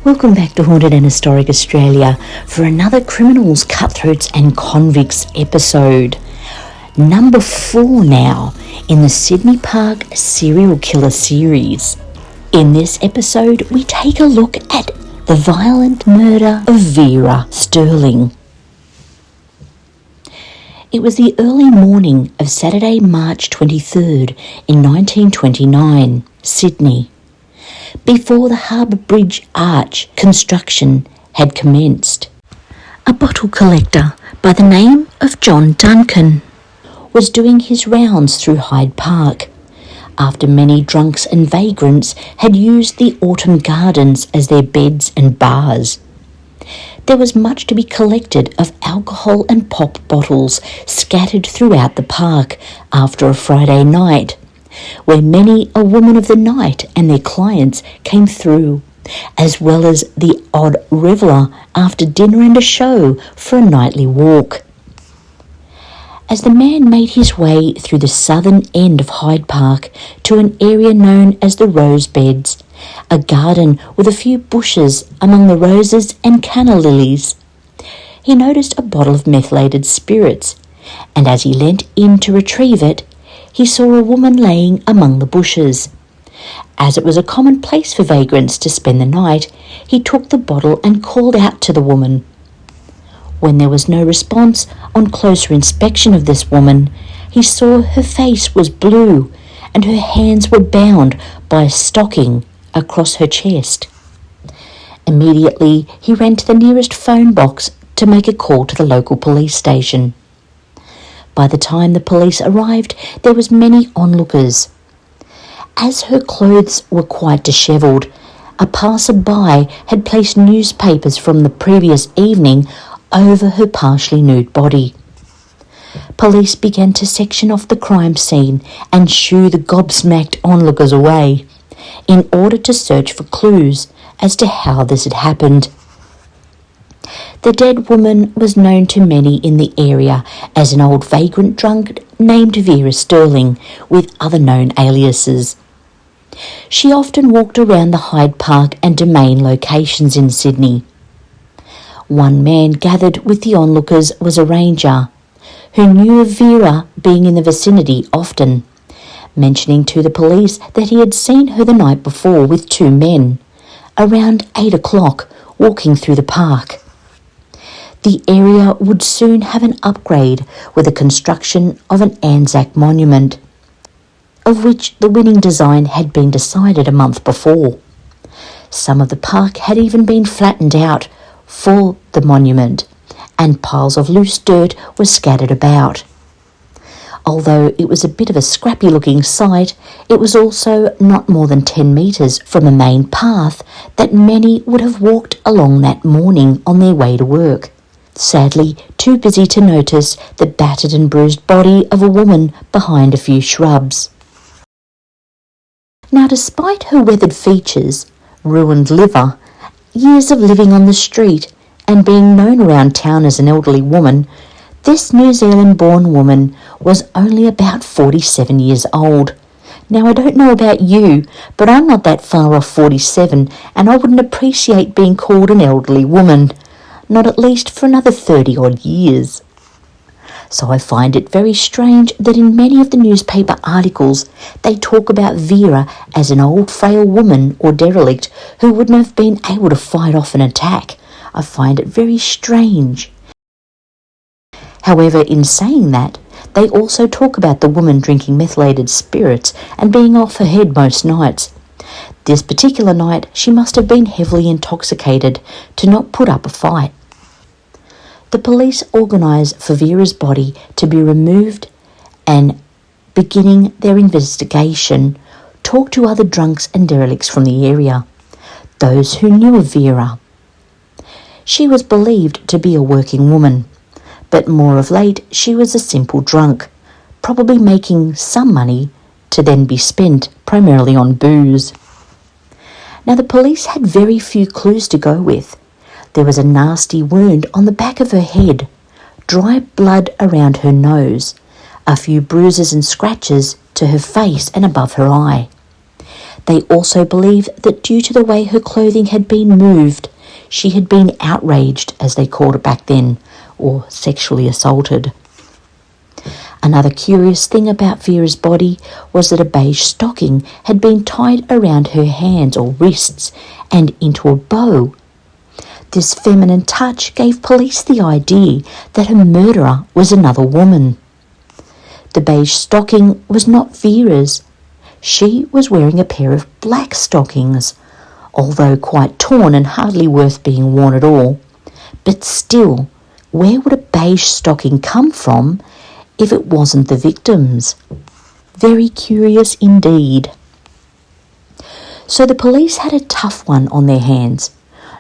Welcome back to Haunted and Historic Australia for another Criminals, Cutthroats and Convicts episode. Number 4 now in the Sydney Park serial killer series. In this episode, we take a look at the violent murder of Vera Stirling. It was the early morning of Saturday, March 23rd in 1929, Sydney, before the Harbour Bridge Arch construction had commenced. A bottle collector by the name of John Duncan was doing his rounds through Hyde Park after many drunks and vagrants had used the autumn gardens as their beds and bars. There was much to be collected of alcohol and pop bottles scattered throughout the park after a Friday night, where many a woman of the night and their clients came through, as well as the odd reveller after dinner and a show for a nightly walk. As the man made his way through the southern end of Hyde Park to an area known as the Rose Beds, a garden with a few bushes among the roses and canna lilies, he noticed a bottle of methylated spirits, and as he leant in to retrieve it, he saw a woman laying among the bushes. As it was a common place for vagrants to spend the night, he took the bottle and called out to the woman. When there was no response on closer inspection of this woman, he saw her face was blue and her hands were bound by a stocking across her chest. Immediately, he ran to the nearest phone box to make a call to the local police station. By the time the police arrived, there was many onlookers. As her clothes were quite dishevelled, a passer-by had placed newspapers from the previous evening over her partially nude body. Police began to section off the crime scene and shoo the gobsmacked onlookers away in order to search for clues as to how this had happened. The dead woman was known to many in the area as an old vagrant drunk named Vera Stirling, with other known aliases. She often walked around the Hyde Park and Domain locations in Sydney. One man gathered with the onlookers was a ranger, who knew of Vera being in the vicinity often, mentioning to the police that he had seen her the night before with 2 men, around 8 o'clock, walking through the park. The area would soon have an upgrade with the construction of an Anzac monument, of which the winning design had been decided a month before. Some of the park had even been flattened out for the monument, and piles of loose dirt were scattered about. Although it was a bit of a scrappy-looking site, it was also not more than 10 metres from a main path that many would have walked along that morning on their way to work, sadly too busy to notice the battered and bruised body of a woman behind a few shrubs. Now, despite her weathered features, ruined liver, years of living on the street, and being known around town as an elderly woman, this New Zealand-born woman was only about 47 years old. Now, I don't know about you, but I'm not that far off 47, and I wouldn't appreciate being called an elderly woman, not at least for another 30-odd years. So I find it very strange that in many of the newspaper articles they talk about Vera as an old frail woman or derelict who wouldn't have been able to fight off an attack. I find it very strange. However, in saying that, they also talk about the woman drinking methylated spirits and being off her head most nights. This particular night, she must have been heavily intoxicated to not put up a fight. The police organised for Vera's body to be removed and, beginning their investigation, talked to other drunks and derelicts from the area, those who knew of Vera. She was believed to be a working woman, but more of late she was a simple drunk, probably making some money to then be spent primarily on booze. Now, the police had very few clues to go with. There was a nasty wound on the back of her head, dry blood around her nose, a few bruises and scratches to her face and above her eye. They also believe that due to the way her clothing had been moved, she had been outraged, as they called it back then, or sexually assaulted. Another curious thing about Vera's body was that a beige stocking had been tied around her hands or wrists and into a bow. This feminine touch gave police the idea that her murderer was another woman. The beige stocking was not Vera's. She was wearing a pair of black stockings, although quite torn and hardly worth being worn at all. But still, where would a beige stocking come from if it wasn't the victim's? Very curious indeed. So the police had a tough one on their hands.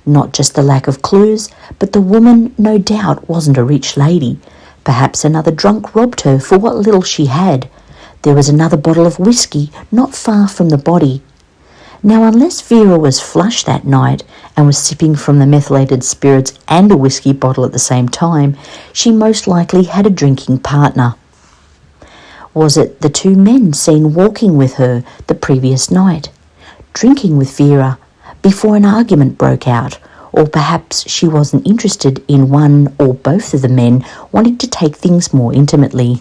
Not just the lack of clues, but the woman no doubt wasn't a rich lady. Perhaps another drunk robbed her for what little she had. There was another bottle of whiskey not far from the body. Now, unless Vera was flushed that night and was sipping from the methylated spirits and a whiskey bottle at the same time, she most likely had a drinking partner. Was it the two men seen walking with her the previous night, drinking with Vera, before an argument broke out, or perhaps she wasn't interested in one or both of the men wanting to take things more intimately?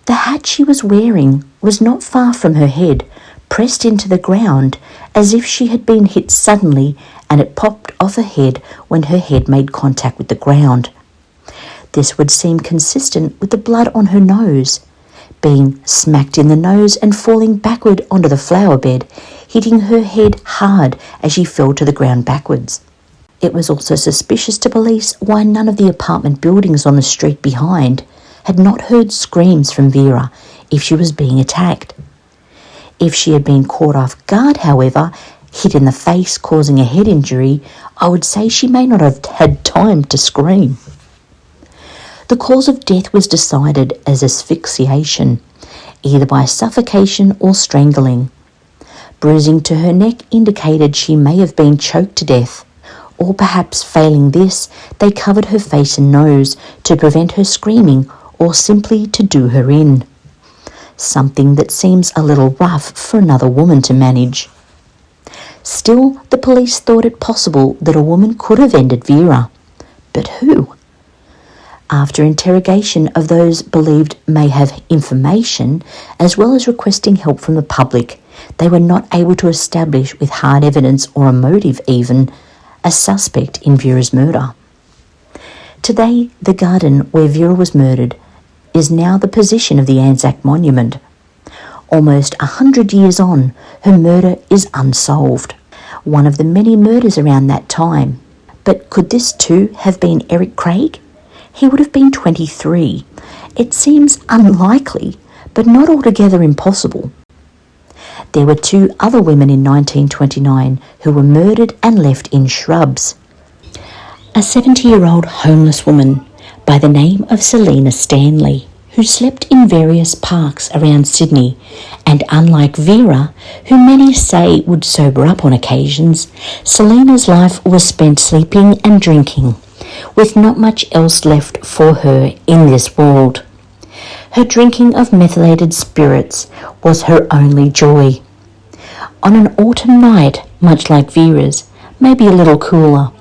The hat she was wearing was not far from her head, pressed into the ground as if she had been hit suddenly and it popped off her head when her head made contact with the ground. This would seem consistent with the blood on her nose, being smacked in the nose and falling backward onto the flower bed, hitting her head hard as she fell to the ground backwards. It was also suspicious to police why none of the apartment buildings on the street behind had not heard screams from Vera if she was being attacked. If she had been caught off guard, however, hit in the face causing a head injury, I would say she may not have had time to scream. The cause of death was decided as asphyxiation, either by suffocation or strangling. Bruising to her neck indicated she may have been choked to death, or perhaps failing this, they covered her face and nose to prevent her screaming or simply to do her in. Something that seems a little rough for another woman to manage. Still, the police thought it possible that a woman could have ended Vera. But who? After interrogation of those believed may have information, as well as requesting help from the public, they were not able to establish with hard evidence or a motive even, a suspect in Vera's murder. Today, the garden where Vera was murdered is now the position of the Anzac Monument. Almost 100 years on, her murder is unsolved, one of the many murders around that time. But could this too have been Eric Craig? He would have been 23. It seems unlikely, but not altogether impossible. There were two other women in 1929 who were murdered and left in shrubs. A 70-year-old homeless woman by the name of Selina Stanley, who slept in various parks around Sydney, and unlike Vera, who many say would sober up on occasions, Selina's life was spent sleeping and drinking, with not much else left for her in this world. Her drinking of methylated spirits was her only joy. On an autumn night, much like Vera's, maybe a little cooler,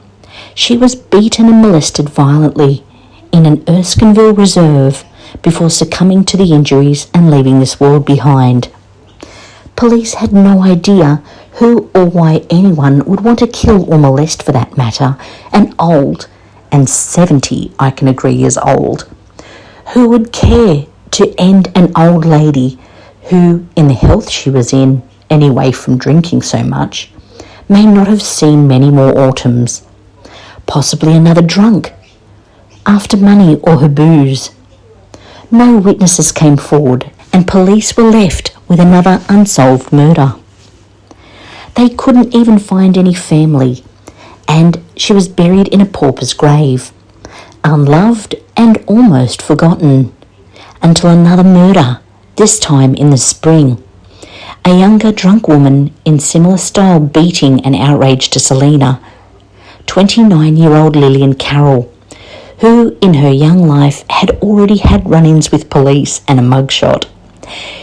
she was beaten and molested violently in an Erskineville reserve before succumbing to the injuries and leaving this world behind. Police had no idea who or why anyone would want to kill or molest, for that matter, an old, and 70 I can agree is old. Who would care to end an old lady who, in the health she was in, anyway from drinking so much, may not have seen many more autumns? Possibly another drunk, after money or her booze. No witnesses came forward, and police were left with another unsolved murder. They couldn't even find any family, and she was buried in a pauper's grave, unloved and almost forgotten, until another murder, this time in the spring. A younger drunk woman in similar style beating and outrage to Selina, 29-year-old Lillian Carroll, who in her young life had already had run-ins with police and a mugshot.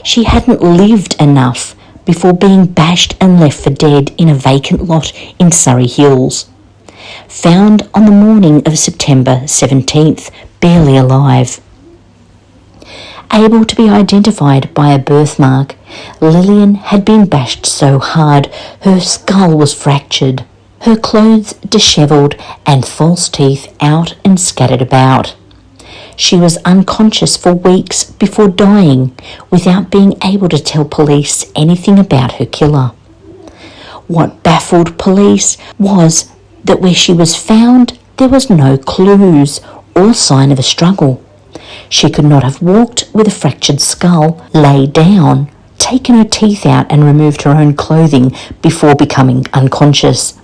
She hadn't lived enough, before being bashed and left for dead in a vacant lot in Surrey Hills. Found on the morning of September 17th, barely alive. Able to be identified by a birthmark, Lillian had been bashed so hard her skull was fractured, her clothes dishevelled and false teeth out and scattered about. She was unconscious for weeks before dying without being able to tell police anything about her killer. What baffled police was that where she was found there was no clues or sign of a struggle. She could not have walked with a fractured skull, laid down, taken her teeth out and removed her own clothing before becoming unconscious.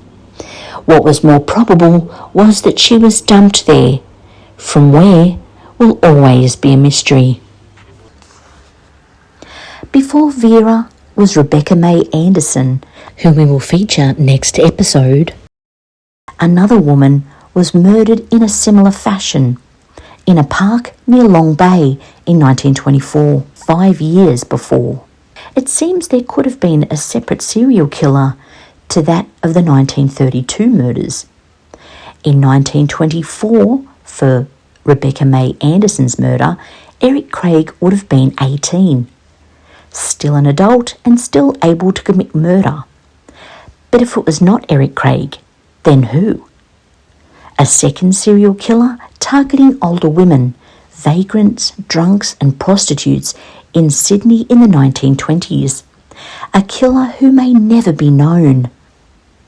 What was more probable was that she was dumped there, from where will always be a mystery. Before Vera was Rebecca May Anderson, whom we will feature next episode. Another woman was murdered in a similar fashion in a park near Long Bay in 1924, 5 years before. It seems there could have been a separate serial killer to that of the 1932 murders. In 1924, for Rebecca May Anderson's murder, Eric Craig would have been 18, still an adult and still able to commit murder. But if it was not Eric Craig, then who? A second serial killer targeting older women, vagrants, drunks and prostitutes in Sydney in the 1920s. A killer who may never be known,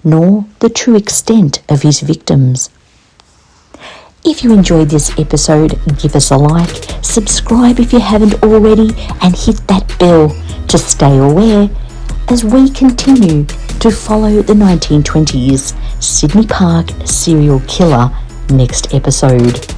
nor the true extent of his victims. If you enjoyed this episode, give us a like, subscribe if you haven't already, and hit that bell to stay aware as we continue to follow the 1920s Sydney Park serial killer next episode.